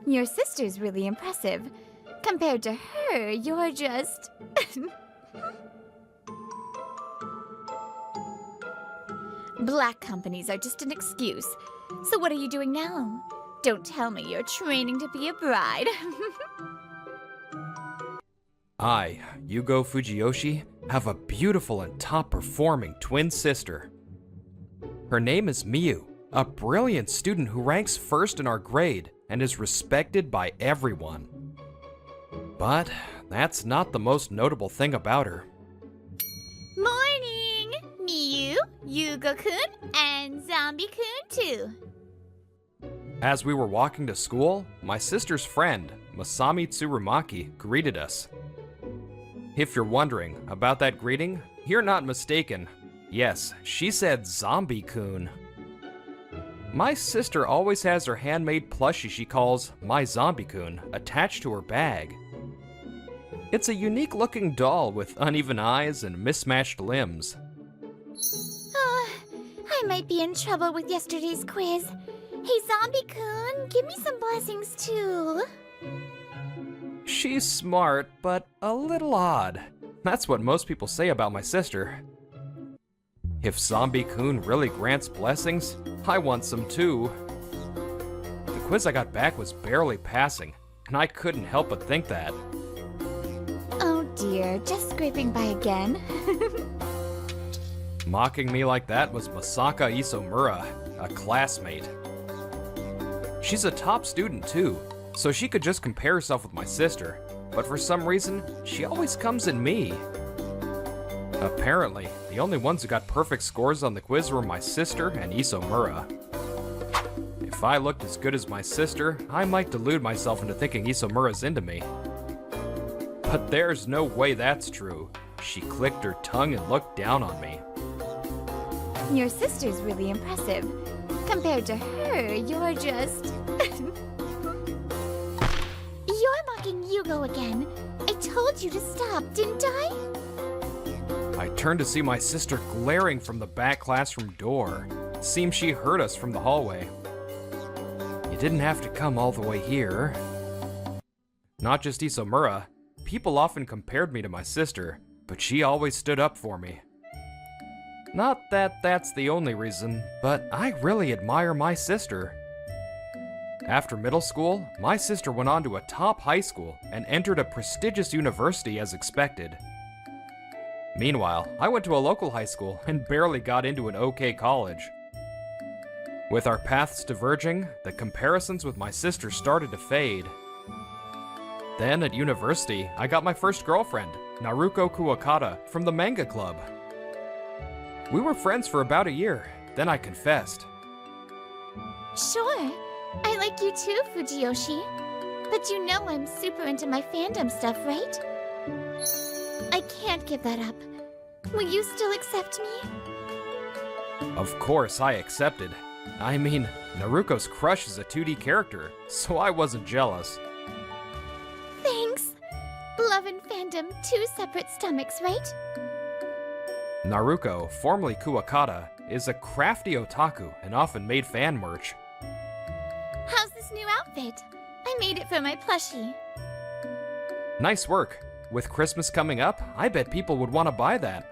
Your sister's really impressive. Compared to her, you're just... Black companies are just an excuse. So what are you doing now? Don't tell me you're training to be a bride. I, Yugo Fujiyoshi, have a beautiful and top-performing twin sister. Her name is Miyu, a brilliant student who ranks first in our grade and is respected by everyone. But that's not the most notable thing about her. Morning! Miyu, Yugo-kun, and Zombie-kun too. As we were walking to school, my sister's friend, Masami Tsurumaki, greeted us. If you're wondering about that greeting, you're not mistaken. Yes, she said Zombie-kun. My sister always has her handmade plushie she calls My Zombie-kun attached to her bag. It's a unique-looking doll with uneven eyes and mismatched limbs. Oh, I might be in trouble with yesterday's quiz. Hey, Zombie-kun, give me some blessings too. She's smart, but a little odd. That's what most people say about my sister. If Zombie-kun really grants blessings, I want some too. The quiz I got back was barely passing, and I couldn't help but think that. Oh dear, just scraping by again. Mocking me like that was Masaka Isomura, a classmate. She's a top student too, so she could just compare herself with my sister, but for some reason, she always comes in me. Apparently, the only ones who got perfect scores on the quiz were my sister and Isomura. If I looked as good as my sister, I might delude myself into thinking Isomura's into me. But there's no way that's true. She clicked her tongue and looked down on me. Your sister's really impressive. Compared to her, you're just... You're mocking Yugo again. I told you to stop, didn't I? I turned to see my sister glaring from the back classroom door. It seemed she heard us from the hallway. You didn't have to come all the way here. Not just Isomura. People often compared me to my sister, but she always stood up for me. Not that that's the only reason, but I really admire my sister. After middle school, my sister went on to a top high school and entered a prestigious university as expected. Meanwhile, I went to a local high school and barely got into an okay college. With our paths diverging, the comparisons with my sister started to fade. Then at university, I got my first girlfriend, Naruko Kuwakata, from the Manga Club. We were friends for about a year, then I confessed. Sure, I like you too, Fujiyoshi. But you know I'm super into my fandom stuff, right? I can't give that up. Will you still accept me? Of course I accepted. I mean, Naruko's crush is a 2D character, so I wasn't jealous. Thanks. Love and fandom, two separate stomachs, right? Naruko, formerly Kuwakata, is a crafty otaku and often made fan merch. How's this new outfit? I made it for my plushie. Nice work. With Christmas coming up, I bet people would want to buy that.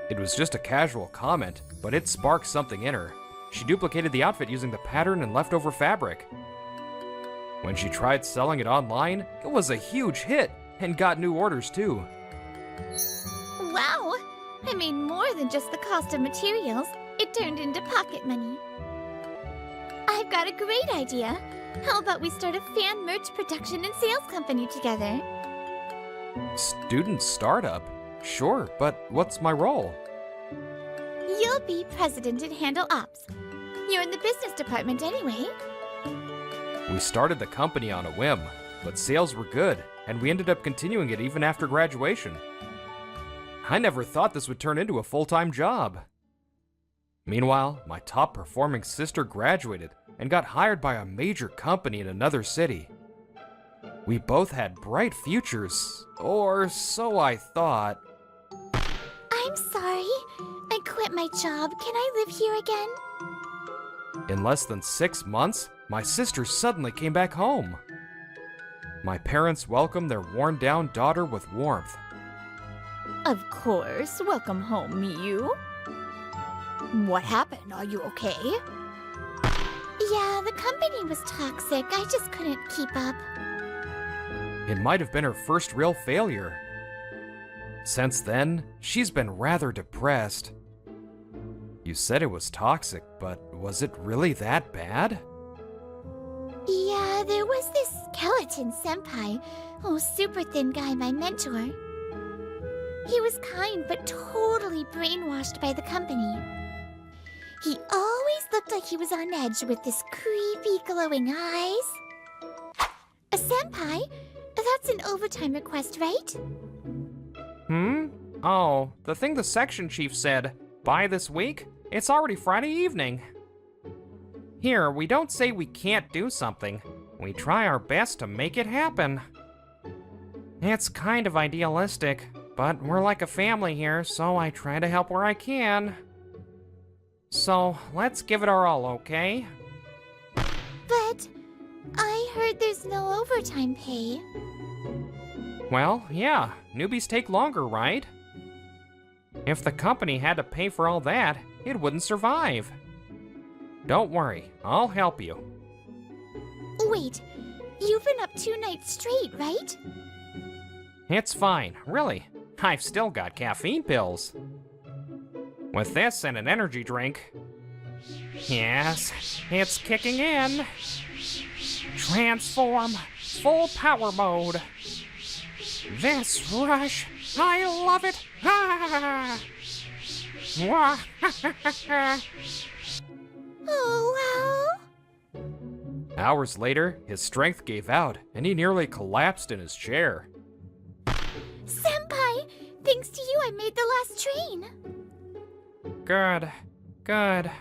It was just a casual comment, but it sparked something in her. She duplicated the outfit using the pattern and leftover fabric. When she tried selling it online, it was a huge hit and got new orders too. Wow! I made more than just the cost of materials. It turned into pocket money. I've got a great idea. How about we start a fan merch production and sales company together? Student startup? Sure, but what's my role? You'll be president and handle ops. You're in the business department anyway. We started the company on a whim, but sales were good, and we ended up continuing it even after graduation. I never thought this would turn into a full-time job. Meanwhile, my top-performing sister graduated and got hired by a major company in another city. We both had bright futures, or so I thought. I'm sorry. I quit my job. Can I live here again? In less than 6 months, my sister suddenly came back home. My parents welcomed their worn-down daughter with warmth. Of course. Welcome home, Miyu. What happened? Are you okay? Yeah, the company was toxic. I just couldn't keep up. It might have been her first real failure. Since then, she's been rather depressed. You said it was toxic, but was it really that bad? Yeah, there was this skeleton senpai. Oh, super thin guy, my mentor. He was kind, but totally brainwashed by the company. He always looked like he was on edge with this creepy glowing eyes. A senpai? That's an overtime request, right? Oh, the thing the section chief said. By this week? It's already Friday evening. Here, we don't say we can't do something. We try our best to make it happen. It's kind of idealistic, but we're like a family here, so I try to help where I can. So, let's give it our all, okay? But I heard there's no overtime pay. Well, yeah, newbies take longer, right? If the company had to pay for all that, it wouldn't survive. Don't worry, I'll help you. Wait, you've been up 2 nights straight, right? It's fine, really. I've still got caffeine pills. With this and an energy drink. Yes, it's kicking in. Transform, full power mode. This rush, I love it. Ah! Oh, wow. Hours later, his strength gave out, and he nearly collapsed in his chair. Senpai, thanks to you I made the last train. Good, good.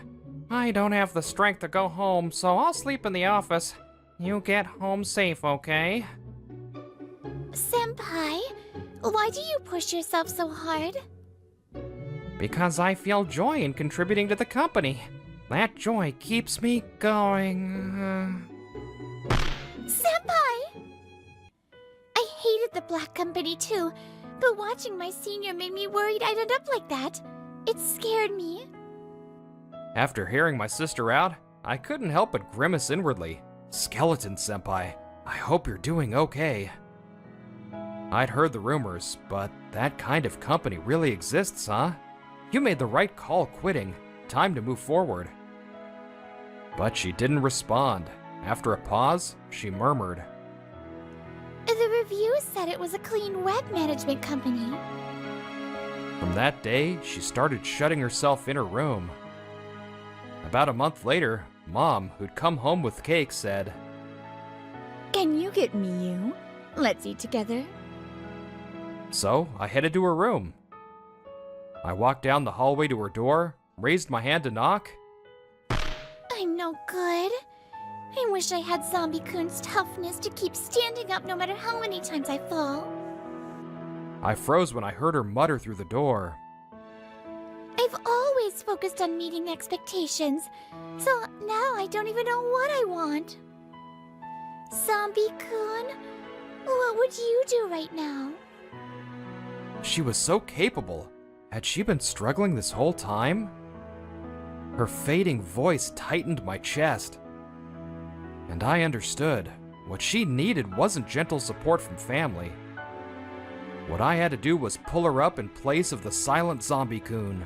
I don't have the strength to go home, so I'll sleep in the office. You get home safe, okay? Senpai, why do you push yourself so hard? Because I feel joy in contributing to the company. That joy keeps me going. Senpai! I hated the black company too, but watching my senior made me worried I'd end up like that. It scared me. After hearing my sister out, I couldn't help but grimace inwardly. Skeleton Senpai, I hope you're doing okay. I'd heard the rumors, but that kind of company really exists, huh? You made the right call quitting. Time to move forward. But she didn't respond. After a pause, she murmured, The reviews said it was a clean web management company. From that day, she started shutting herself in her room. About a month later, Mom, who'd come home with cake, said, Can you get Miyu? Let's eat together. So I headed to her room. I walked down the hallway to her door, raised my hand to knock. I'm no good. I wish I had Zombie-kun's toughness to keep standing up no matter how many times I fall. I froze when I heard her mutter through the door. I've always focused on meeting expectations, so now I don't even know what I want. Zombie-kun, what would you do right now? She was so capable. Had she been struggling this whole time? Her fading voice tightened my chest. And I understood. What she needed wasn't gentle support from family. What I had to do was pull her up in place of the silent Zombie-kun.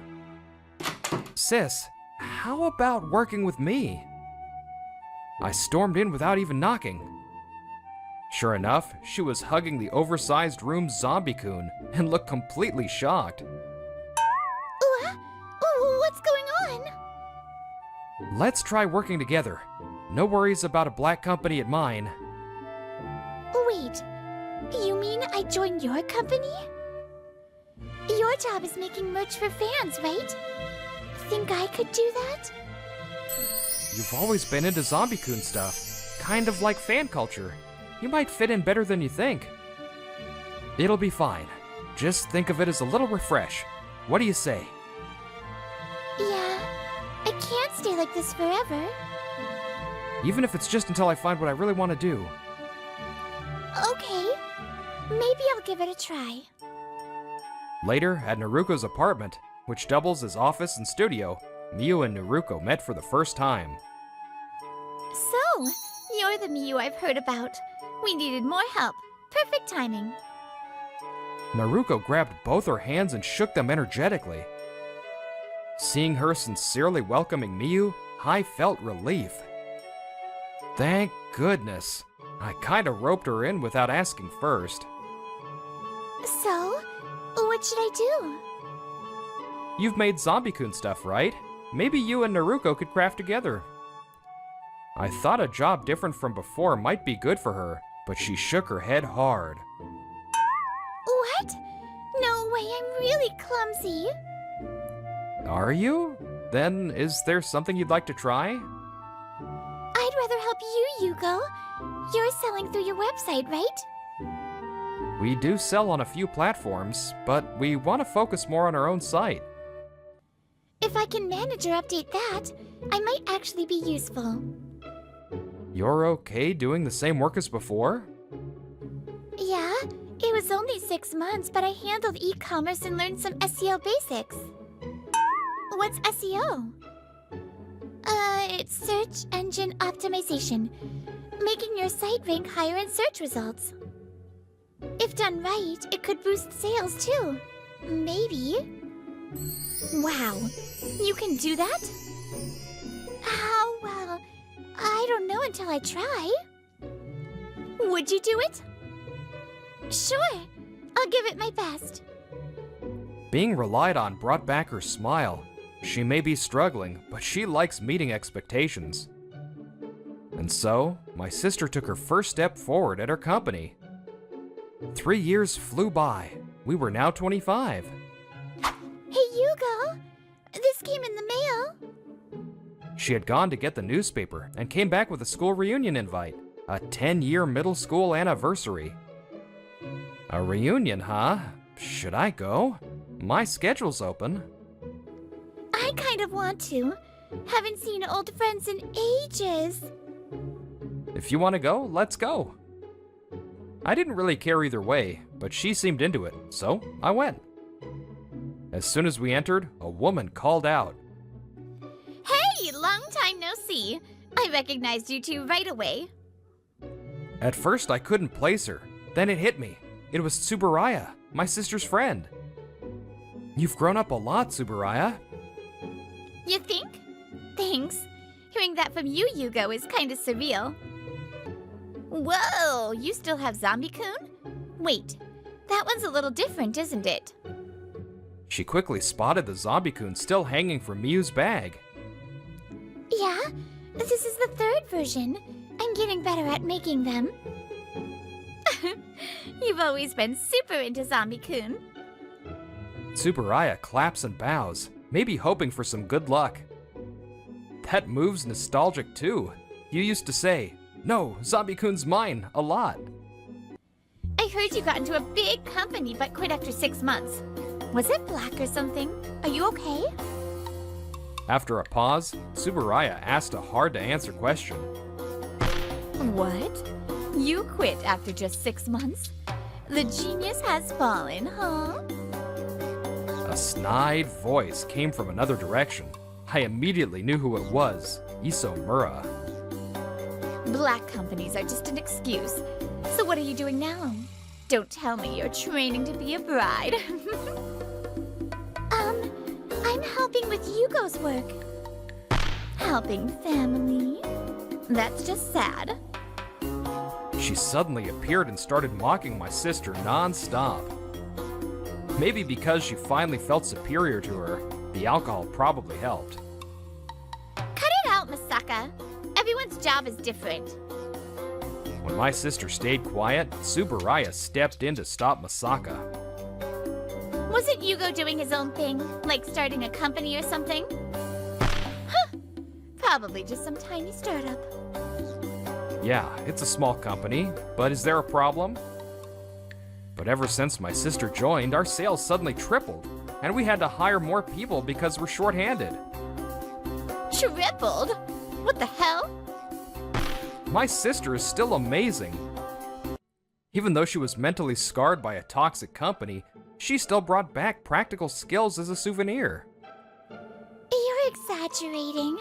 Sis, how about working with me? I stormed in without even knocking. Sure enough, she was hugging the oversized room's Zombie-kun and looked completely shocked. What's going on? Let's try working together. No worries about a black company at mine. Wait, you mean I join your company? Your job is making merch for fans, right? Think I could do that? You've always been into Zombie-kun stuff. Kind of like fan culture. You might fit in better than you think. It'll be fine. Just think of it as a little refresh. What do you say? Yeah, I can't stay like this forever. even if it's just until I find what I really want to do. Okay. Maybe I'll give it a try. Later, at Naruko's apartment, which doubles as office and studio, Miu and Naruko met for the first time. So, you're the Miu I've heard about. We needed more help. Perfect timing. Naruko grabbed both her hands and shook them energetically. Seeing her sincerely welcoming Miu, I felt relief. Thank goodness. I kinda roped her in without asking first. So, what should I do? You've made Zombie-kun stuff, right? Maybe you and Naruko could craft together. I thought a job different from before might be good for her, but she shook her head hard. What? No way, I'm really clumsy. Are you? Then is there something you'd like to try? I'd rather help you, Yugo. You're selling through your website, right? We do sell on a few platforms, but we want to focus more on our own site. If I can manage or update that, I might actually be useful. You're okay doing the same work as before? Yeah, it was only 6 months, but I handled e-commerce and learned some SEO basics. What's SEO? It's search engine optimization, making your site rank higher in search results. If done right, it could boost sales too. Maybe. Wow, you can do that? How? Well, I don't know until I try. Would you do it? Sure, I'll give it my best. Being relied on brought back her smile. She may be struggling, but she likes meeting expectations. And so, my sister took her first step forward at her company. 3 years flew by. We were now 25. Hey, Yugo! This came in the mail. She had gone to get the newspaper and came back with a school reunion invite. A 10-year middle school anniversary. A reunion, huh? Should I go? My schedule's open. I kind of want to. Haven't seen old friends in ages. If you want to go, let's go. I didn't really care either way, but she seemed into it, so I went. As soon as we entered, a woman called out. Hey, long time no see. I recognized you two right away. At first, I couldn't place her. Then it hit me. It was Tsuburaya, my sister's friend. You've grown up a lot, Tsuburaya. You think? Thanks. Hearing that from you, Yugo, is kind of surreal. Whoa, you still have Zombie-kun? Wait, that one's a little different, isn't it? She quickly spotted the Zombie-kun still hanging from Miu's bag. Yeah, this is the 3rd version. I'm getting better at making them. You've always been super into Zombie-kun. Tsuburaya claps and bows, maybe hoping for some good luck. That move's nostalgic too. You used to say, "No, Zombie-kun's mine," a lot. I heard you got into a big company but quit after 6 months. Was it black or something? Are you okay? After a pause, Tsuburaya asked a hard-to-answer question. What? You quit after just 6 months? The genius has fallen, huh? A snide voice came from another direction. I immediately knew who it was, Isomura. Black companies are just an excuse. So what are you doing now? Don't tell me you're training to be a bride. I'm helping with Yugo's work. Helping family? That's just sad. She suddenly appeared and started mocking my sister non-stop. Maybe because she finally felt superior to her, the alcohol probably helped. Cut it out, Masaka. Everyone's job is different. When my sister stayed quiet, Tsuburaya stepped in to stop Masaka. Wasn't Yugo doing his own thing, like starting a company or something? Huh. Probably just some tiny startup. Yeah, it's a small company, but is there a problem? But ever since my sister joined, our sales suddenly tripled, and we had to hire more people because we're short-handed. Tripled? What the hell? my sister is still amazing. Even though she was mentally scarred by a toxic company, she still brought back practical skills as a souvenir. You're exaggerating.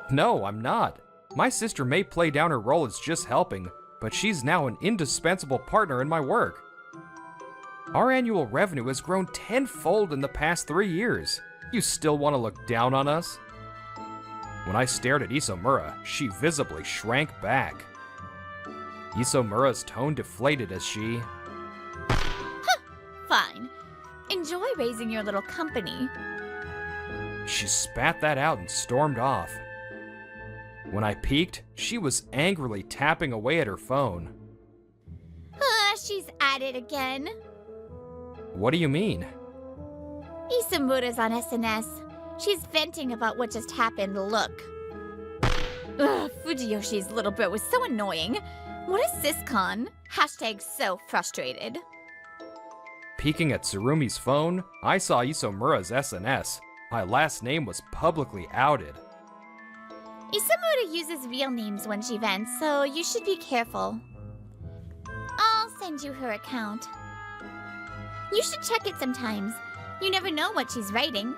No, I'm not. My sister may play down her role as just helping, but she's now an indispensable partner in my work. Our annual revenue has grown tenfold in the past 3 years. You still want to look down on us? When I stared at Isomura, she visibly shrank back. Isomura's tone deflated as she... Fine. Enjoy raising your little company. She spat that out and stormed off. When I peeked, she was angrily tapping away at her phone. She's at it again. What do you mean? Isomura's on SNS. She's venting about what just happened. Look. Fujiyoshi's little bro was so annoying. What a siscon. Hashtag so frustrated. Peeking at Tsurumi's phone, I saw Isomura's SNS. My last name was publicly outed. Isomura uses real names when she vents, so you should be careful. I'll send you her account. You should check it sometimes. You never know what she's writing.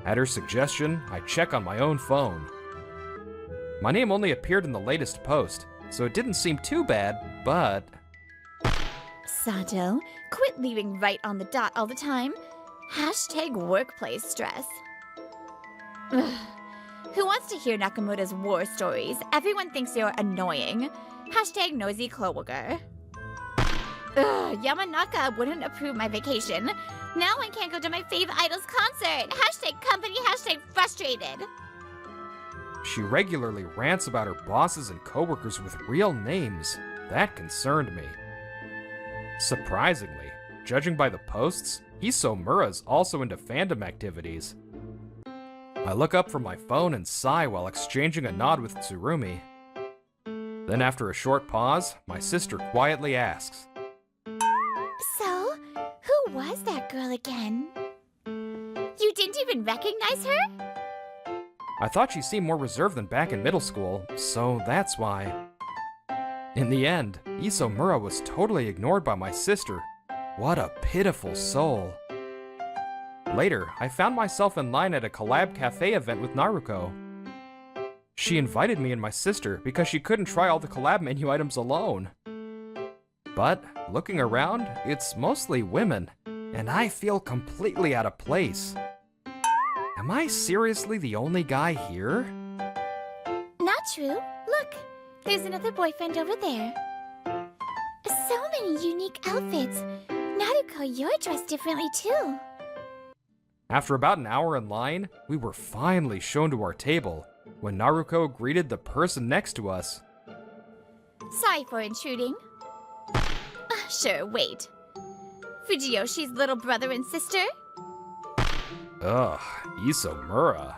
At her suggestion, I check on my own phone. My name only appeared in the latest post, so it didn't seem too bad, but... Sato, quit leaving right on the dot all the time. Hashtag workplace stress. Ugh. Who wants to hear Nakamura's war stories? Everyone thinks you're annoying. Hashtag nosy coworker. Ugh, Yamanaka wouldn't approve my vacation. Now I can't go to my fave idol's concert. Hashtag company, hashtag frustrated. She regularly rants about her bosses and coworkers with real names. That concerned me. Surprisingly, judging by the posts, Isomura's also into fandom activities. I look up from my phone and sigh while exchanging a nod with Tsurumi. Then after a short pause, my sister quietly asks, So, who was that girl again? You didn't even recognize her? I thought she seemed more reserved than back in middle school, so that's why. In the end, Isomura was totally ignored by my sister. What a pitiful soul. Later, I found myself in line at a collab cafe event with Naruko. She invited me and my sister because she couldn't try all the collab menu items alone. But, looking around, it's mostly women, and I feel completely out of place. Am I seriously the only guy here? Not true. Look, there's another boyfriend over there. So many unique outfits. Naruko, you're dressed differently too. After about an hour in line, we were finally shown to our table, when Naruko greeted the person next to us. Sorry for intruding. Sure, wait. Fujiyoshi's little brother and sister? Ugh, Isomura.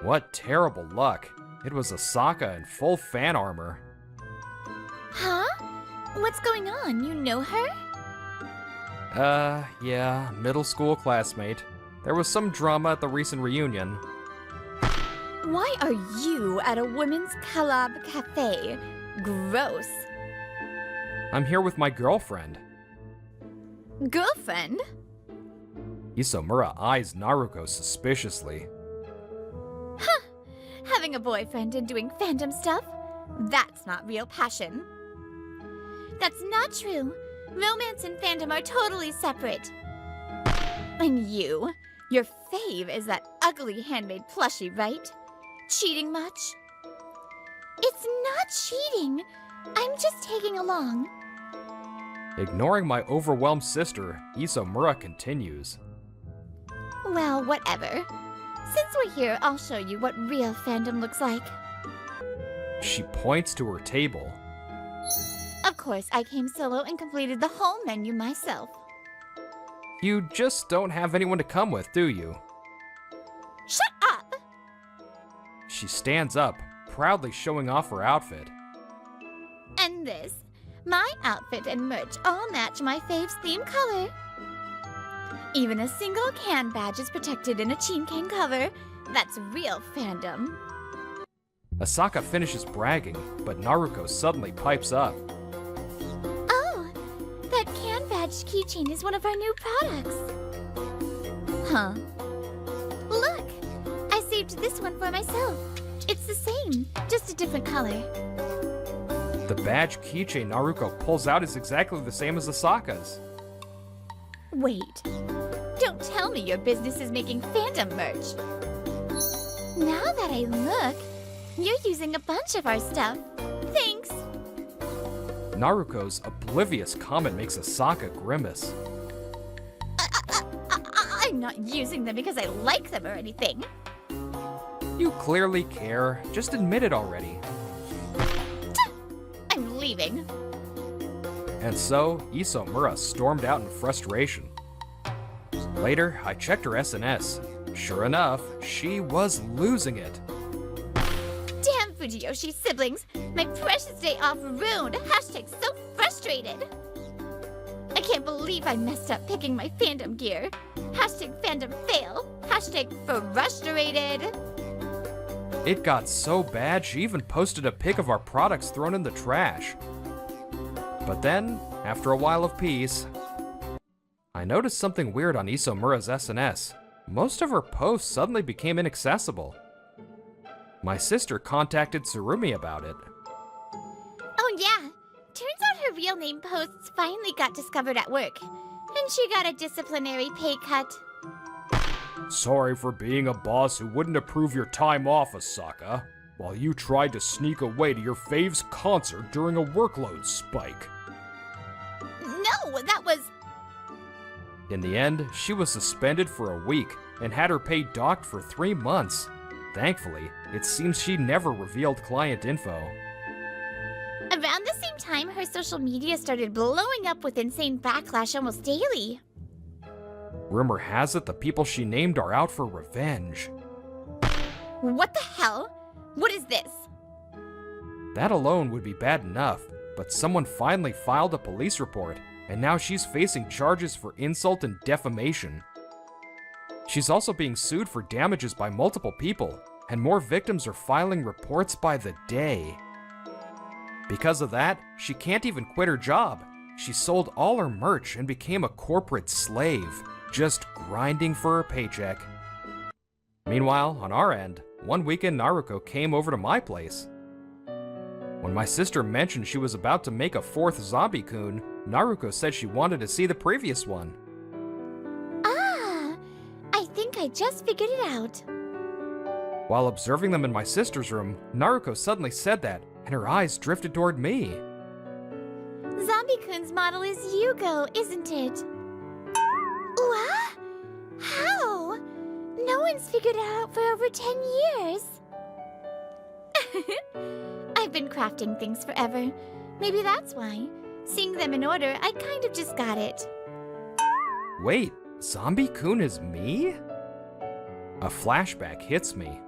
What terrible luck. It was Asaka in full fan armor. Huh? What's going on? You know her? Yeah, middle school classmate. There was some drama at the recent reunion. Why are you at a women's collab cafe? Gross. I'm here with my girlfriend. Girlfriend? Isomura eyes Naruko suspiciously. Having a boyfriend and doing fandom stuff? That's not real passion. That's not true. Romance and fandom are totally separate. And you? Your fave is that ugly handmade plushie, right? Cheating much? It's not cheating. I'm just tagging along. Ignoring my overwhelmed sister, Isomura continues. Well, whatever. Since we're here, I'll show you what real fandom looks like. She points to her table. Of course, I came solo and completed the whole menu myself. You just don't have anyone to come with, do you? Shut up! She stands up, proudly showing off her outfit. And this. My outfit and merch all match my fave's theme color. Even a single can badge is protected in a Chin Cane cover. That's real fandom. Asaka finishes bragging, but Naruko suddenly pipes up. Oh, that can badge keychain is one of our new products. Huh. Look, I saved this one for myself. It's the same, just a different color. The badge keychain Naruko pulls out is exactly the same as Asaka's. Wait, don't tell me your business is making fandom merch. Now that I look, you're using a bunch of our stuff. Thanks. Naruko's oblivious comment makes Asaka grimace. I'm not using them because I like them or anything. You clearly care. Just admit it already. I'm leaving. And so, Isomura stormed out in frustration. Later, I checked her SNS. Sure enough, she was losing it. Damn Fujiyoshi siblings, my precious day off ruined. Hashtag so frustrated. I can't believe I messed up picking my fandom gear. Hashtag fandom fail. Hashtag frustrated. It got so bad she even posted a pic of our products thrown in the trash. But then, after a while of peace, I noticed something weird on Isomura's SNS. Most of her posts suddenly became inaccessible. My sister contacted Tsurumi about it. Oh yeah, turns out her real name posts finally got discovered at work, and she got a disciplinary pay cut. Sorry for being a boss who wouldn't approve your time off, Asaka, while you tried to sneak away to your fave's concert during a workload spike. No, that was... In the end, she was suspended for a week and had her pay docked for 3 months. Thankfully, it seems she never revealed client info. Around the same time, her social media started blowing up with insane backlash almost daily. Rumor has it the people she named are out for revenge. What the hell? What is this? That alone would be bad enough, but someone finally filed a police report, and now she's facing charges for insult and defamation. She's also being sued for damages by multiple people, and more victims are filing reports by the day. Because of that, she can't even quit her job. She sold all her merch and became a corporate slave, just grinding for her paycheck. Meanwhile, on our end, one weekend Naruko came over to my place. When my sister mentioned she was about to make a 4th zombie-kun, Naruko said she wanted to see the previous one. Ah, I think I just figured it out. While observing them in my sister's room, Naruko suddenly said that, and her eyes drifted toward me. Zombie-kun's model is Yugo, isn't it? What? How? No one's figured it out for over 10 years. I've been crafting things forever. Maybe that's why. Seeing them in order, I kind of just got it. Wait, Zombie-kun is me? A flashback hits me.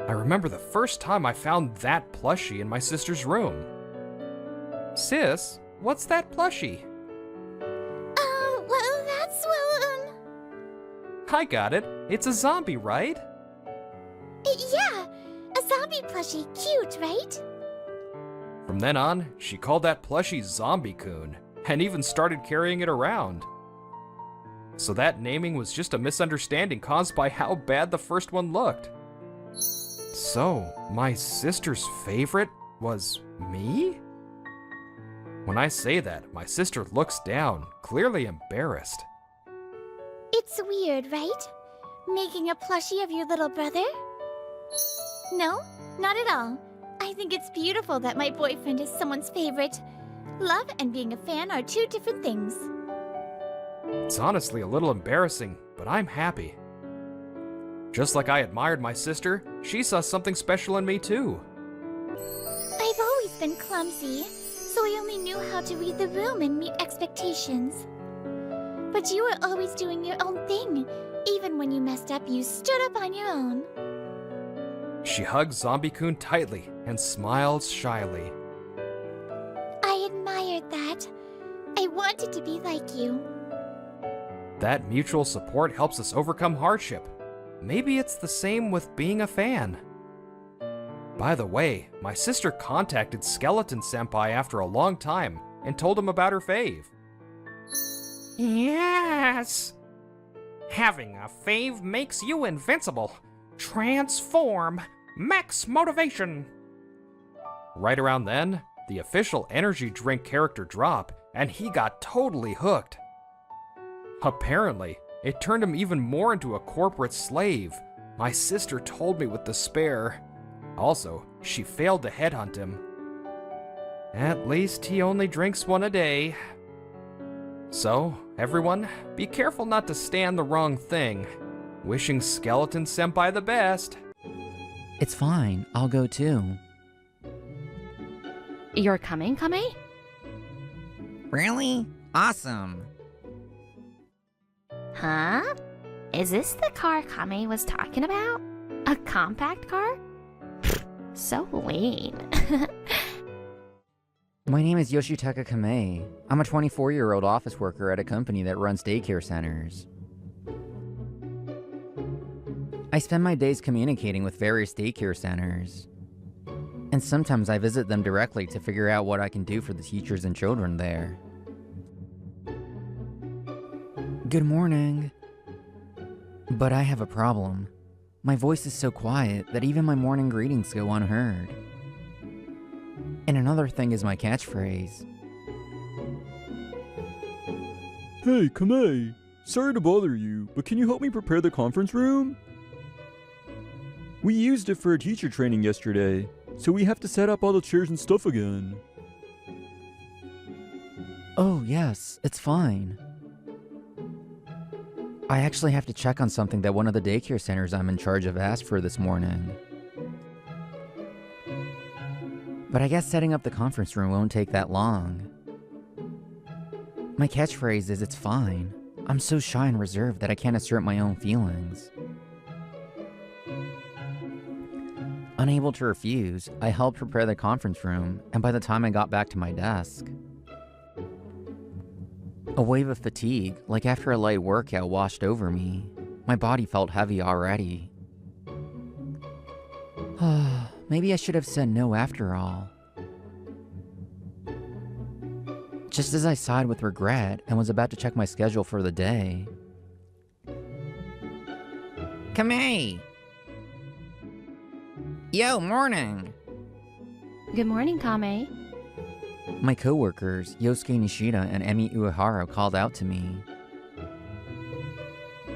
I remember the first time I found that plushie in my sister's room. Sis, what's that plushie? I got it. It's a zombie, right? Yeah, a zombie plushie. Cute, right? From then on, she called that plushie Zombie-kun, and even started carrying it around. So that naming was just a misunderstanding caused by how bad the first one looked. So, my sister's favorite was me? When I say that, my sister looks down, clearly embarrassed. It's weird, right? Making a plushie of your little brother? No, not at all. I think it's beautiful that my boyfriend is someone's favorite. Love and being a fan are two different things. It's honestly a little embarrassing, but I'm happy. Just like I admired my sister, she saw something special in me too. I've always been clumsy, so I only knew how to read the room and meet expectations. But you were always doing your own thing. Even when you messed up, you stood up on your own. She hugged Zombie-kun tightly and smiled shyly. I admired that. I wanted to be like you. That mutual support helps us overcome hardship. Maybe it's the same with being a fan. By the way, my sister contacted Skeleton Senpai after a long time and told him about her fave. Yes! Having a fave makes you invincible. Transform! Max motivation! Right around then, the official energy drink character dropped, and he got totally hooked. Apparently, it turned him even more into a corporate slave. My sister told me with despair. Also, she failed to headhunt him. At least he only drinks one a day. So, everyone, be careful not to stand the wrong thing. Wishing Skeleton Senpai the best. It's fine, I'll go too. You're coming, Kame? Really? Awesome. Huh? Is this the car Kame was talking about? A compact car? So lame. My name is Yoshitaka Kame. I'm a 24-year-old office worker at a company that runs daycare centers. I spend my days communicating with various daycare centers. And sometimes I visit them directly to figure out what I can do for the teachers and children there. Good morning. But I have a problem. My voice is so quiet that even my morning greetings go unheard. And another thing is my catchphrase. Hey, Kame. Sorry to bother you, but can you help me prepare the conference room? We used it for a teacher training yesterday, so we have to set up all the chairs and stuff again. Oh, yes, it's fine. I actually have to check on something that one of the daycare centers I'm in charge of asked for this morning. But I guess setting up the conference room won't take that long. My catchphrase is it's fine. I'm so shy and reserved that I can't assert my own feelings. Unable to refuse, I helped prepare the conference room, and by the time I got back to my desk, a wave of fatigue, like after a light workout, washed over me. My body felt heavy already. Maybe I should have said no after all. Just as I sighed with regret and was about to check my schedule for the day. Kame! Yo, morning! Good morning, Kame. My coworkers, Yosuke Nishida and Emi Uehara, called out to me.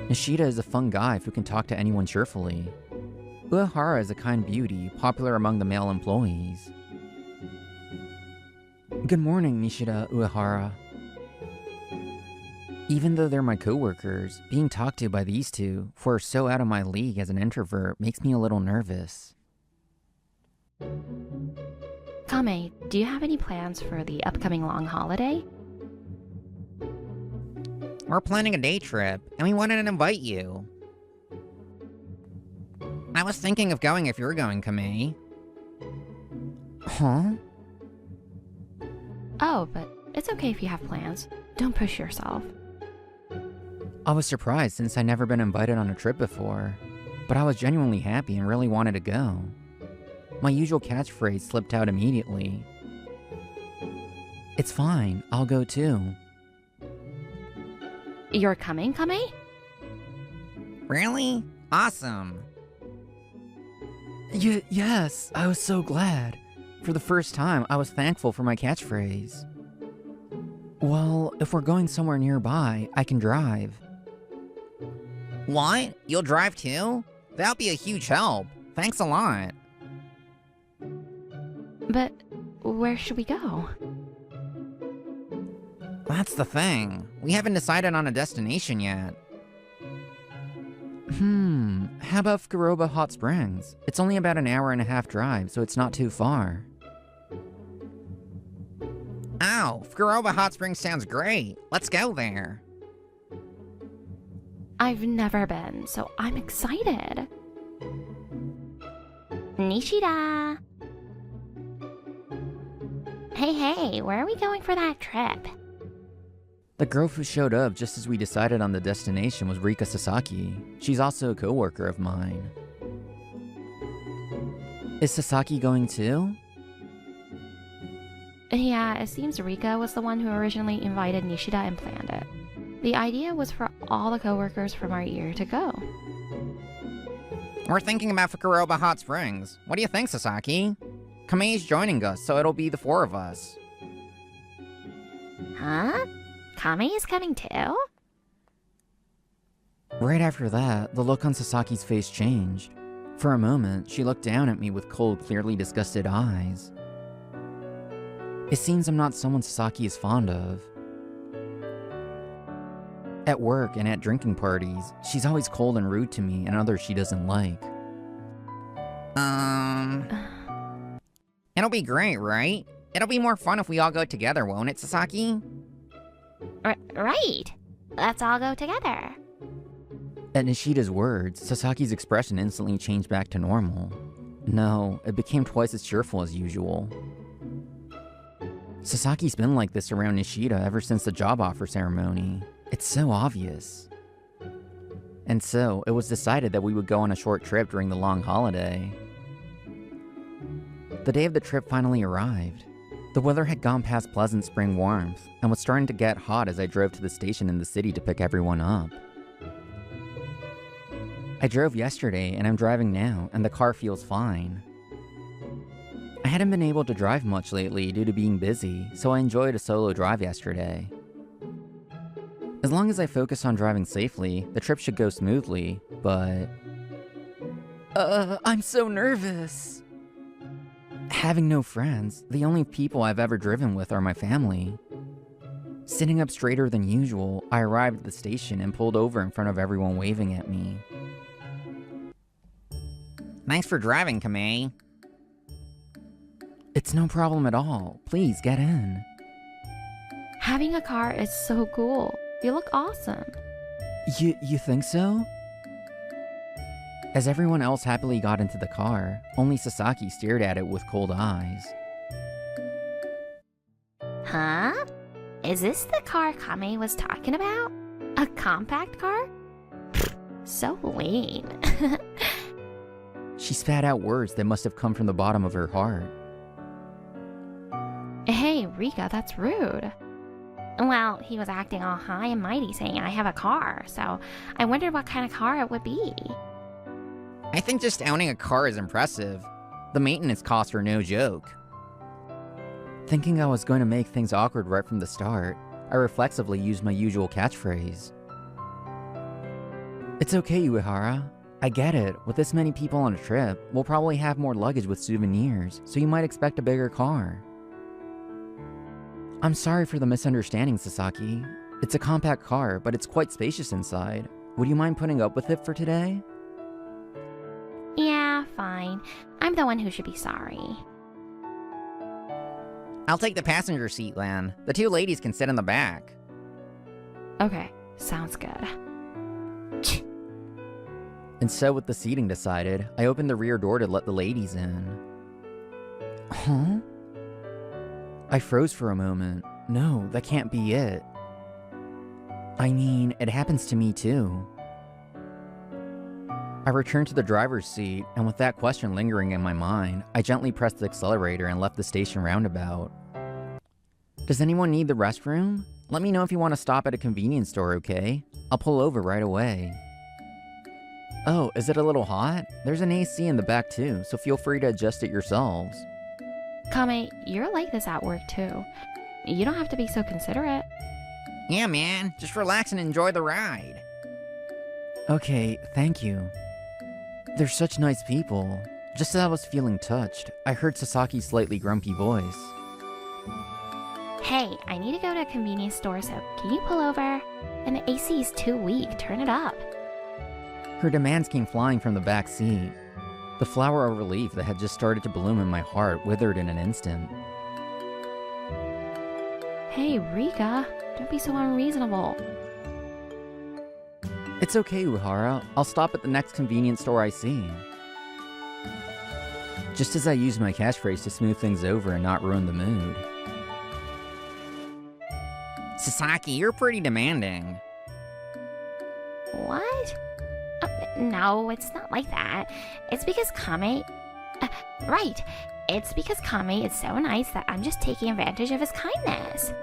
Nishida is a fun guy who can talk to anyone cheerfully. Uehara is a kind beauty, popular among the male employees. Good morning, Nishida Uehara. Even though they're my coworkers, being talked to by these two, who are so out of my league as an introvert, makes me a little nervous. Kame, do you have any plans for the upcoming long holiday? We're planning a day trip, and we wanted to invite you. I was thinking of going if you're going, Kame. Huh? Oh, but it's okay if you have plans. Don't push yourself. I was surprised since I'd never been invited on a trip before, but I was genuinely happy and really wanted to go. My usual catchphrase slipped out immediately. It's fine, I'll go too. You're coming, Kame? Really? Awesome. Yes, I was so glad. For the first time, I was thankful for my catchphrase. Well, if we're going somewhere nearby, I can drive. What? You'll drive too? That'll be a huge help. Thanks a lot. But where should we go? That's the thing. We haven't decided on a destination yet. How about Fukuroba Hot Springs? It's only about an hour-and-a-half drive, so it's not too far. Oh, Fukuroba Hot Springs sounds great. Let's go there. I've never been, so I'm excited. Nishida! Hey, where are we going for that trip? The girl who showed up just as we decided on the destination was Rika Sasaki. She's also a coworker of mine. Is Sasaki going too? Yeah, it seems Rika was the one who originally invited Nishida and planned it. The idea was for all the coworkers from our year to go. We're thinking about Fukuroba Hot Springs. What do you think, Sasaki? Kamei's joining us, so it'll be the 4 of us. Huh? Kame is coming too? Right after that, the look on Sasaki's face changed. For a moment, she looked down at me with cold, clearly disgusted eyes. It seems I'm not someone Sasaki is fond of. At work and at drinking parties, she's always cold and rude to me and others she doesn't like. It'll be great, right? It'll be more fun if we all go together, won't it, Sasaki? Right. Let's all go together. At Nishida's words, Sasaki's expression instantly changed back to normal. No, it became twice as cheerful as usual. Sasaki's been like this around Nishida ever since the job offer ceremony. It's so obvious. And so, it was decided that we would go on a short trip during the long holiday. The day of the trip finally arrived. The weather had gone past pleasant spring warmth, and was starting to get hot as I drove to the station in the city to pick everyone up. I drove yesterday, and I'm driving now, and the car feels fine. I hadn't been able to drive much lately due to being busy, so I enjoyed a solo drive yesterday. As long as I focus on driving safely, the trip should go smoothly, but... I'm so nervous! Having no friends, the only people I've ever driven with are my family. Sitting up straighter than usual, I arrived at the station and pulled over in front of everyone waving at me. Thanks for driving, Kamei. It's no problem at all. Please, get in. Having a car is so cool. You look awesome. You think so? As everyone else happily got into the car, only Sasaki stared at it with cold eyes. Huh? Is this the car Kame was talking about? A compact car? Pfft, so lame. She spat out words that must have come from the bottom of her heart. Hey, Rika, that's rude. Well, he was acting all high and mighty saying I have a car, so I wondered what kind of car it would be. I think just owning a car is impressive. The maintenance costs are no joke. Thinking I was going to make things awkward right from the start, I reflexively used my usual catchphrase. It's okay, Uehara. I get it. With this many people on a trip, we'll probably have more luggage with souvenirs, so you might expect a bigger car. I'm sorry for the misunderstanding, Sasaki. It's a compact car, but it's quite spacious inside. Would you mind putting up with it for today? Yeah, fine. I'm the one who should be sorry. I'll take the passenger seat, then. The 2 ladies can sit in the back. Okay, sounds good. And so with the seating decided, I opened the rear door to let the ladies in. Huh? I froze for a moment. No, that can't be it. I mean, it happens to me too. I returned to the driver's seat, and with that question lingering in my mind, I gently pressed the accelerator and left the station roundabout. Does anyone need the restroom? Let me know if you want to stop at a convenience store, okay? I'll pull over right away. Oh, is it a little hot? There's an AC in the back too, so feel free to adjust it yourselves. Kame, you're like this at work too. You don't have to be so considerate. Yeah, man. Just relax and enjoy the ride. Okay, thank you. They're such nice people. Just as I was feeling touched, I heard Sasaki's slightly grumpy voice. Hey, I need to go to a convenience store, so can you pull over? And the AC is too weak, turn it up. Her demands came flying from the back seat. The flower of relief that had just started to bloom in my heart withered in an instant. Hey, Rika, don't be so unreasonable. It's okay, Uehara. I'll stop at the next convenience store I see. Just as I used my catchphrase to smooth things over and not ruin the mood. Sasaki, you're pretty demanding. What? No, it's not like that. It's because Kame... Right. It's because Kame is so nice that I'm just taking advantage of his kindness.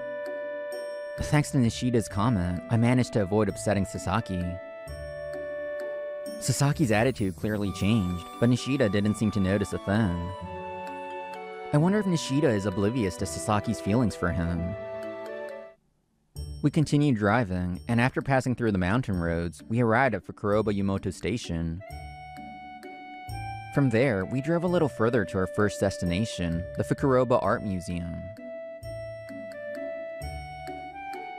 Thanks to Nishida's comment, I managed to avoid upsetting Sasaki. Sasaki's attitude clearly changed, but Nishida didn't seem to notice a thing. I wonder if Nishida is oblivious to Sasaki's feelings for him. We continued driving, and after passing through the mountain roads, we arrived at Fukuroba Yumoto Station. From there, we drove a little further to our first destination, the Fukuroba Art Museum.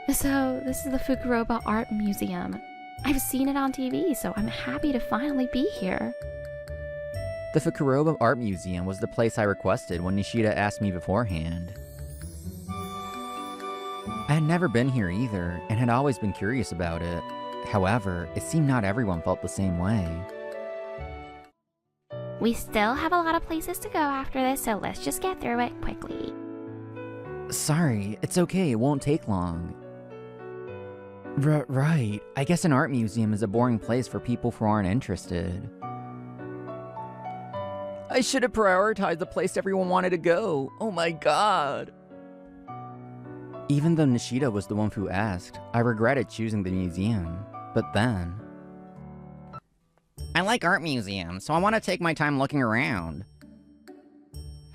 So, this is the Fukuroba Art Museum. I've seen it on TV, so I'm happy to finally be here. The Fukuroba Art Museum was the place I requested when Nishida asked me beforehand. I had never been here either, and had always been curious about it. However, it seemed not everyone felt the same way. We still have a lot of places to go after this, so let's just get through it quickly. Sorry, it's okay, it won't take long. Right. I guess an art museum is a boring place for people who aren't interested. I should have prioritized the place everyone wanted to go. Oh my god. Even though Nishida was the one who asked, I regretted choosing the museum. But then... I like art museums, so I want to take my time looking around.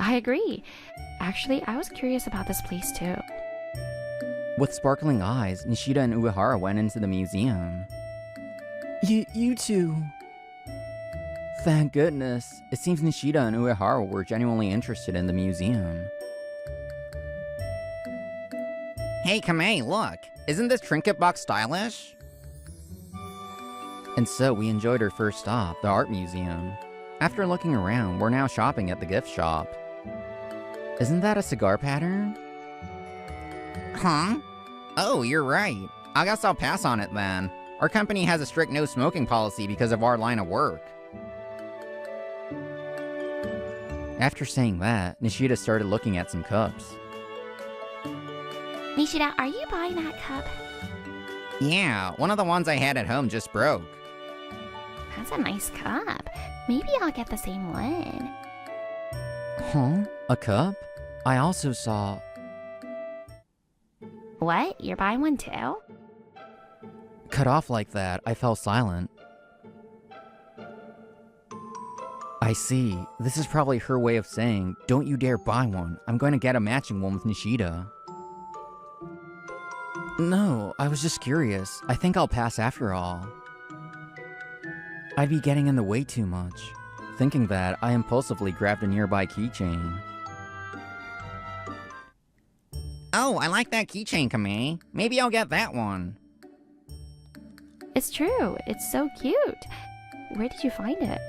I agree. Actually, I was curious about this place too. With sparkling eyes, Nishida and Uehara went into the museum. You two... Thank goodness. It seems Nishida and Uehara were genuinely interested in the museum. Hey, Kame, look! Isn't this trinket box stylish? And so we enjoyed our first stop, the art museum. After looking around, we're now shopping at the gift shop. Isn't that a cigar pattern? Huh? Oh, you're right. I guess I'll pass on it then. Our company has a strict no smoking policy because of our line of work. After saying that, Nishida started looking at some cups. Nishida, are you buying that cup? Yeah, one of the ones I had at home just broke. That's a nice cup. Maybe I'll get the same one. Huh? A cup? I also saw... What? You're buying one too? Cut off like that, I fell silent. I see. This is probably her way of saying, don't you dare buy one. I'm going to get a matching one with Nishida. No, I was just curious. I think I'll pass after all. I'd be getting in the way too much. Thinking that, I impulsively grabbed a nearby keychain. Oh, I like that keychain, Kame. Maybe I'll get that one. It's true. It's so cute. Where did you find it?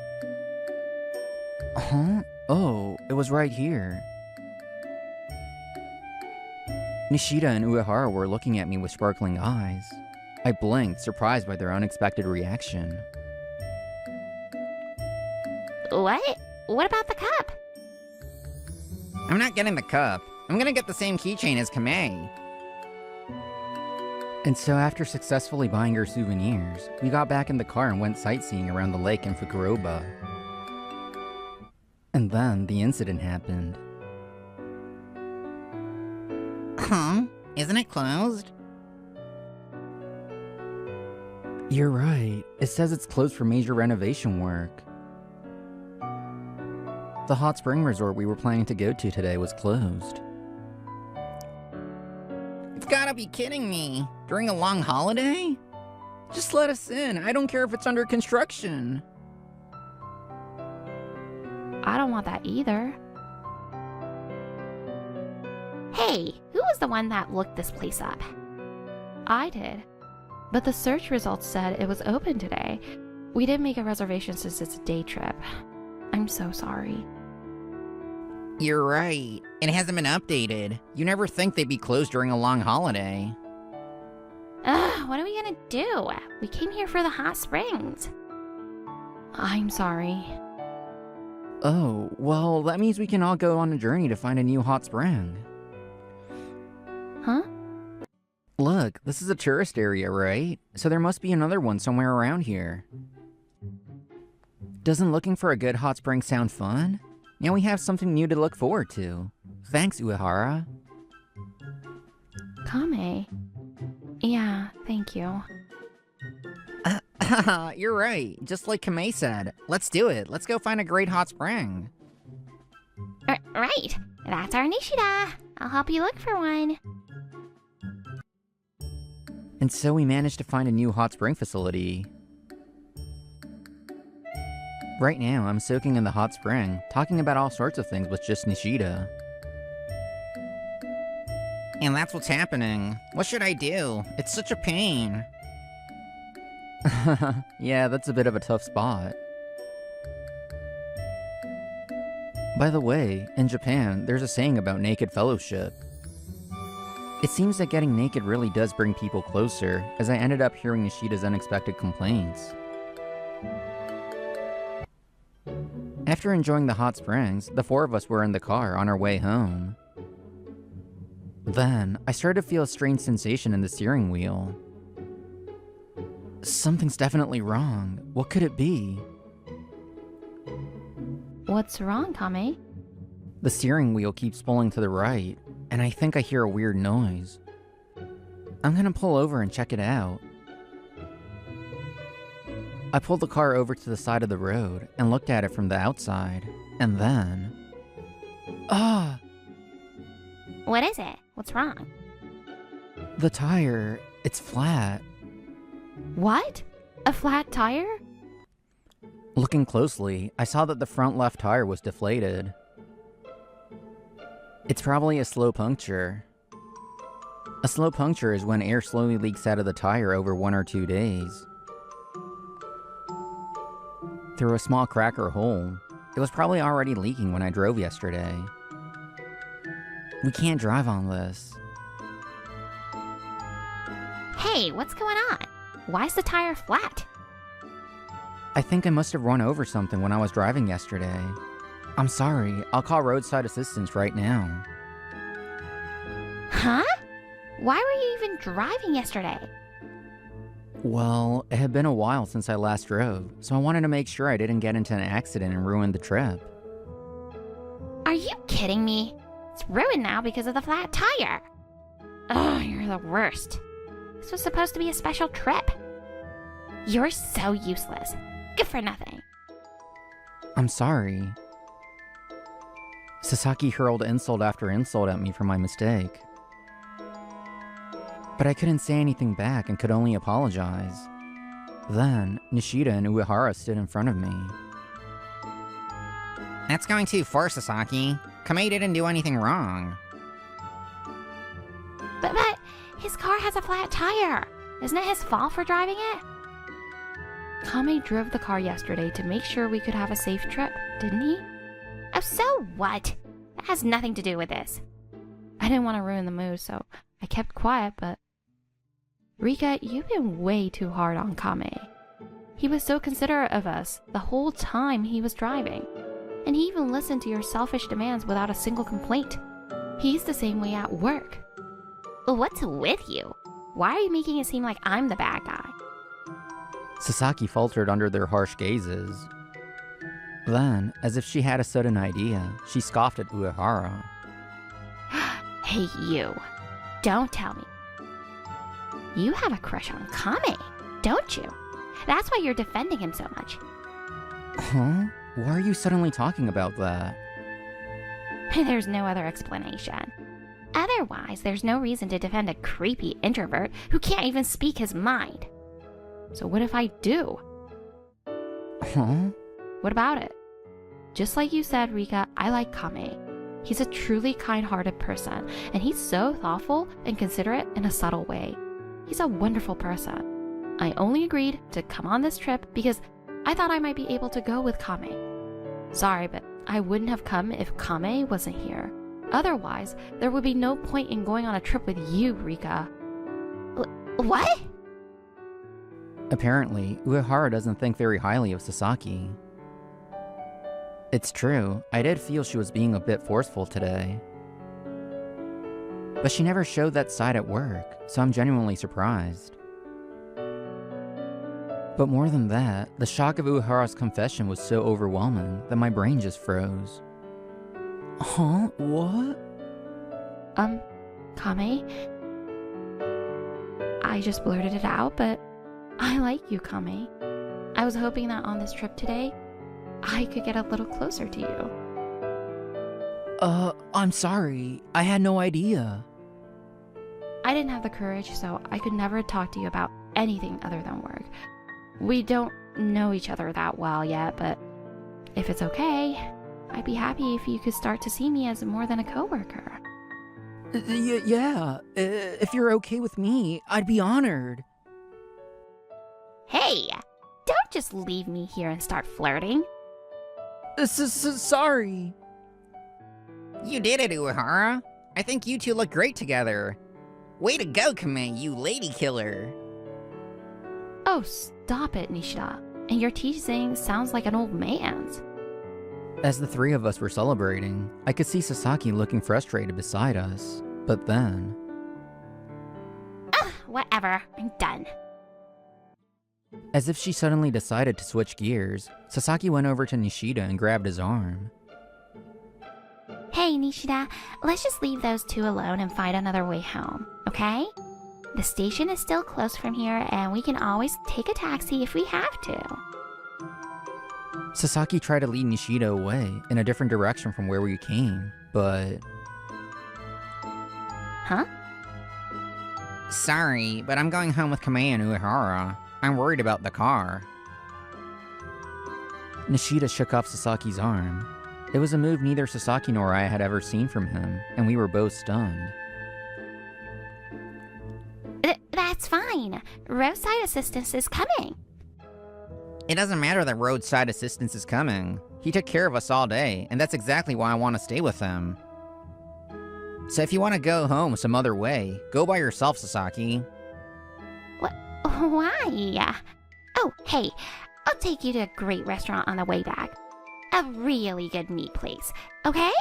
Huh? Oh, it was right here. Nishida and Uehara were looking at me with sparkling eyes. I blinked, surprised by their unexpected reaction. What? What about the cup? I'm not getting the cup. I'm gonna get the same keychain as Kame. And so after successfully buying our souvenirs, we got back in the car and went sightseeing around the lake in Fukuroba. And then the incident happened. Huh? Isn't it closed? You're right. It says it's closed for major renovation work. The hot spring resort we were planning to go to today was closed. You've gotta be kidding me. During a long holiday? Just let us in. I don't care if it's under construction. I don't want that either. Hey, who was the one that looked this place up? I did. But the search results said it was open today. We didn't make a reservation since it's a day trip. I'm so sorry. You're right. It hasn't been updated. You never think they'd be closed during a long holiday. Ugh, what are we gonna do? We came here for the hot springs. I'm sorry. Oh, well, that means we can all go on a journey to find a new hot spring. Huh? Look, this is a tourist area, right? So there must be another one somewhere around here. Doesn't looking for a good hot spring sound fun? Now we have something new to look forward to. Thanks, Uehara. Kame. Yeah, thank you. You're right. Just like Kamei said. Let's do it. Let's go find a great hot spring. Right. That's our Nishida. I'll help you look for one. And so we managed to find a new hot spring facility. Right now, I'm soaking in the hot spring, talking about all sorts of things with just Nishida. And that's what's happening. What should I do? It's such a pain. Yeah, that's a bit of a tough spot. By the way, in Japan, there's a saying about naked fellowship. It seems that getting naked really does bring people closer, as I ended up hearing Nishida's unexpected complaints. After enjoying the hot springs, the four of us were in the car on our way home. Then, I started to feel a strange sensation in the steering wheel. Something's definitely wrong. What could it be? What's wrong, Kame? The steering wheel keeps pulling to the right, and I think I hear a weird noise. I'm gonna pull over and check it out. I pulled the car over to the side of the road and looked at it from the outside, and then... Ah! What is it? What's wrong? The tire, it's flat. What? A flat tire? Looking closely, I saw that the front left tire was deflated. It's probably a slow puncture. A slow puncture is when air slowly leaks out of the tire over 1 or 2 days. Through a small crack or hole. It was probably already leaking when I drove yesterday. We can't drive on this. Hey, what's going on? Why is the tire flat? I think I must have run over something when I was driving yesterday. I'm sorry, I'll call roadside assistance right now. Huh? Why were you even driving yesterday? Well, it had been a while since I last drove, so I wanted to make sure I didn't get into an accident and ruin the trip. Are you kidding me? It's ruined now because of the flat tire. Ugh, you're the worst. This was supposed to be a special trip. You're so useless. Good for nothing. I'm sorry. Sasaki hurled insult after insult at me for my mistake. But I couldn't say anything back and could only apologize. Then, Nishida and Uehara stood in front of me. That's going too far, Sasaki. Kamei didn't do anything wrong. But his car has a flat tire. Isn't it his fault for driving it? Kame drove the car yesterday to make sure we could have a safe trip, didn't he? Oh, so what? That has nothing to do with this. I didn't want to ruin the mood, so I kept quiet, but... Rika, you've been way too hard on Kame. He was so considerate of us the whole time he was driving. And he even listened to your selfish demands without a single complaint. He's the same way at work. Well, what's with you? Why are you making it seem like I'm the bad guy? Sasaki faltered under their harsh gazes. Then, as if she had a sudden idea, she scoffed at Uehara. Hey, you. Don't tell me. You have a crush on Kame, don't you? That's why you're defending him so much. Huh? Why are you suddenly talking about that? There's no other explanation. Otherwise, there's no reason to defend a creepy introvert who can't even speak his mind. So what if I do? Huh? What about it? Just like you said, Rika, I like Kame. He's a truly kind-hearted person, and he's so thoughtful and considerate in a subtle way. He's a wonderful person. I only agreed to come on this trip because I thought I might be able to go with Kame. Sorry, but I wouldn't have come if Kame wasn't here. Otherwise, there would be no point in going on a trip with you, Rika. What? Apparently, Uehara doesn't think very highly of Sasaki. It's true, I did feel she was being a bit forceful today. But she never showed that side at work, so I'm genuinely surprised. But more than that, the shock of Uehara's confession was so overwhelming that my brain just froze. Huh? What? Kame? I just blurted it out, but I like you, Kame. I was hoping that on this trip today, I could get a little closer to you. I'm sorry. I had no idea. I didn't have the courage, so I could never talk to you about anything other than work. We don't know each other that well yet, but if it's okay, I'd be happy if you could start to see me as more than a coworker. Yeah. If you're okay with me, I'd be honored. Hey, don't just leave me here and start flirting. Sorry. You did it, Uehara. I think you two look great together. Way to go, Kame, you lady killer. Oh, stop it, Nishida. And your teasing sounds like an old man's. As the three of us were celebrating, I could see Sasaki looking frustrated beside us. But then... Whatever, I'm done. As if she suddenly decided to switch gears, Sasaki went over to Nishida and grabbed his arm. Hey, Nishida, let's just leave those two alone and find another way home, okay? The station is still close from here, and we can always take a taxi if we have to. Sasaki tried to lead Nishida away in a different direction from where we came, but... Huh? Sorry, but I'm going home with Kame and Uehara. I'm worried about the car. Nishida shook off Sasaki's arm. It was a move neither Sasaki nor I had ever seen from him, and we were both stunned. That's fine. Roadside assistance is coming. It doesn't matter that roadside assistance is coming. He took care of us all day, and that's exactly why I want to stay with him. So if you want to go home some other way, go by yourself, Sasaki. Why? Oh, hey, I'll take you to a great restaurant on the way back. A really good meat place, okay?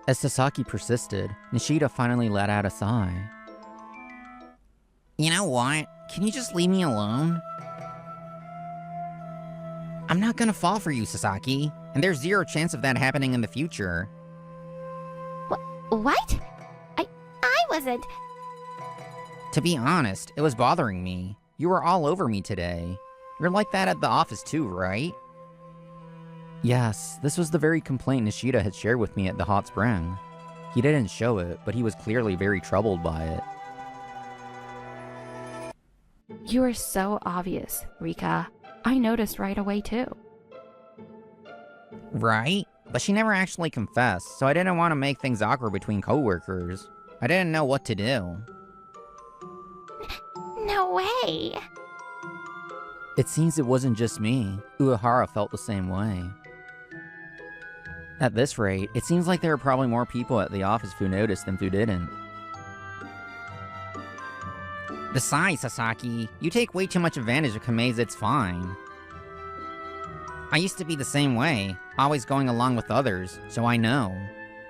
As Sasaki persisted, Nishida finally let out a sigh. You know what? Can you just leave me alone? I'm not gonna fall for you, Sasaki, and there's zero chance of that happening in the future. What? I wasn't... To be honest, it was bothering me. You were all over me today. You're like that at the office too, right? Yes, this was the very complaint Nishida had shared with me at the hot spring. He didn't show it, but he was clearly very troubled by it. You are so obvious, Rika. I noticed right away too. Right? But she never actually confessed, so I didn't want to make things awkward between coworkers. I didn't know what to do. No way! It seems it wasn't just me. Uehara felt the same way. At this rate, it seems like there are probably more people at the office who noticed than who didn't. Besides, Sasaki, you take way too much advantage of Kame's "it's fine." I used to be the same way, always going along with others, so I know.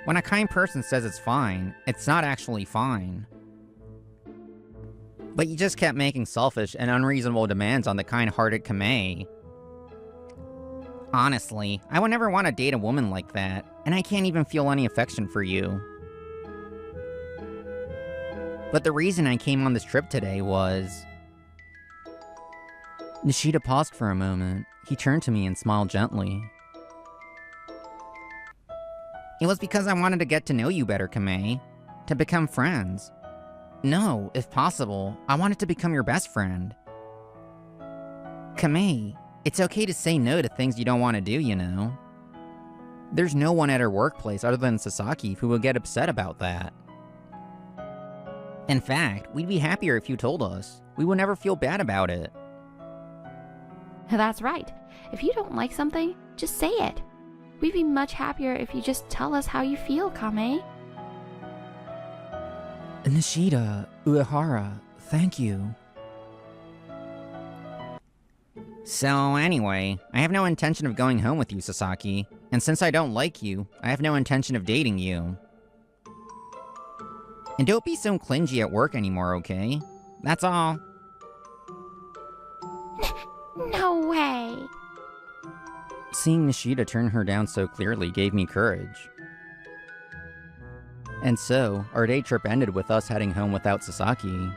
When a kind person says it's fine, it's not actually fine. But you just kept making selfish and unreasonable demands on the kind-hearted Kame. Honestly, I would never want to date a woman like that, and I can't even feel any affection for you. But the reason I came on this trip today was... Nishida paused for a moment. He turned to me and smiled gently. It was because I wanted to get to know you better, Kame. To become friends. No, if possible, I wanted to become your best friend. Kame, it's okay to say no to things you don't want to do, you know. There's no one at our workplace other than Sasaki who will get upset about that. In fact, we'd be happier if you told us. We would never feel bad about it. That's right. If you don't like something, just say it. We'd be much happier if you just tell us how you feel, Kame. Nishida, Uehara, thank you. So anyway, I have no intention of going home with you, Sasaki. And since I don't like you, I have no intention of dating you. And don't be so clingy at work anymore, okay? That's all. No way. Seeing Nishida turn her down so clearly gave me courage. And so, our day trip ended with us heading home without Sasaki.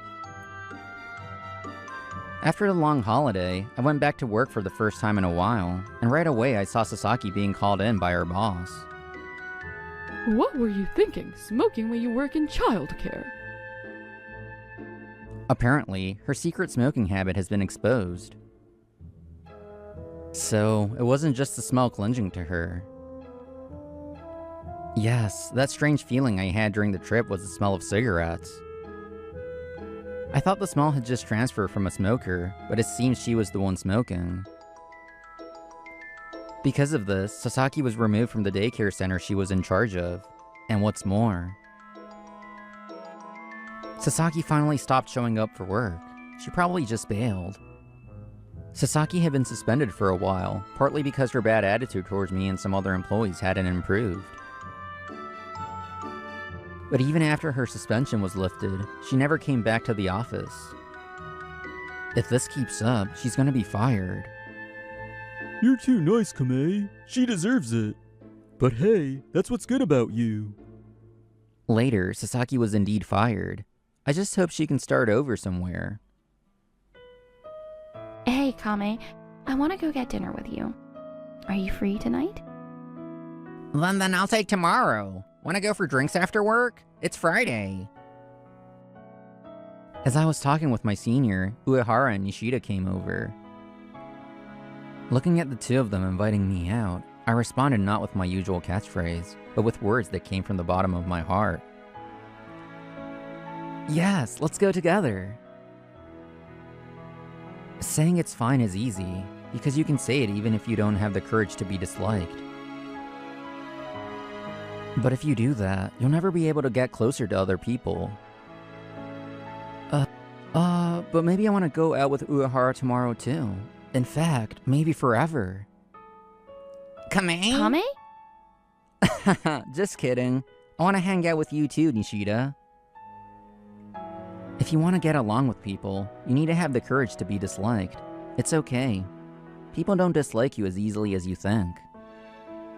After the long holiday, I went back to work for the first time in a while, and right away I saw Sasaki being called in by her boss. What were you thinking, smoking when you work in childcare? Apparently, her secret smoking habit has been exposed. So, it wasn't just the smell clinging to her. Yes, that strange feeling I had during the trip was the smell of cigarettes. I thought the smell had just transferred from a smoker, but it seems she was the one smoking. Because of this, Sasaki was removed from the daycare center she was in charge of. And what's more, Sasaki finally stopped showing up for work. She probably just bailed. Sasaki had been suspended for a while, partly because her bad attitude towards me and some other employees hadn't improved. But even after her suspension was lifted, she never came back to the office. If this keeps up, she's gonna be fired. You're too nice, Kamei. She deserves it. But hey, that's what's good about you. Later, Sasaki was indeed fired. I just hope she can start over somewhere. Hey, Kame, I want to go get dinner with you. Are you free tonight? Then I'll take tomorrow. Wanna go for drinks after work? It's Friday. As I was talking with my senior, Uehara and Nishida came over. Looking at the two of them inviting me out, I responded not with my usual catchphrase, but with words that came from the bottom of my heart. Yes, let's go together. Saying it's fine is easy, because you can say it even if you don't have the courage to be disliked. But if you do that, you'll never be able to get closer to other people. But maybe I want to go out with Uehara tomorrow too. In fact, maybe forever. Kamei? Kame? Just kidding. I want to hang out with you too, Nishida. If you want to get along with people, you need to have the courage to be disliked. It's okay. People don't dislike you as easily as you think.